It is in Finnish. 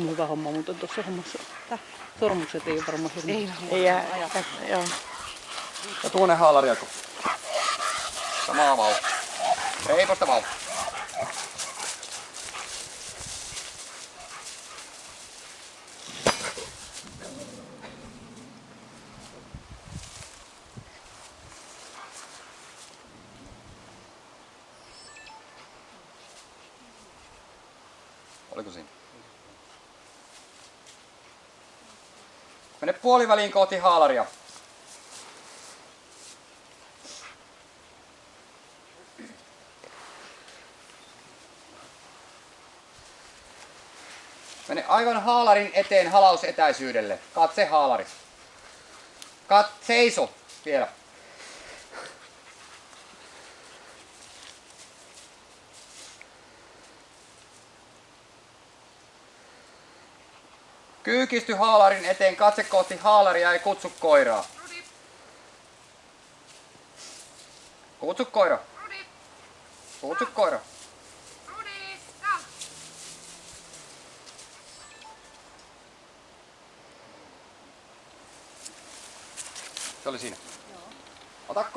on hyvä homma, mutta tuossa hommassa sormukset ei varmaan Ei jää. Joo. Ja tuonne haalariako. Samaa vauhtia. Reiposta vauhtia. Oliko siinä? Mene puoliväliin kohti haalaria. Mene aivan haalarin eteen halausetäisyydelle. Katse haalari. Seiso vielä. Kyykisty haalarin eteen, katse kohti haalaria ja kutsu koiraa. Kutsu koira. Kutsu koira. Se oli siinä. Ota koira.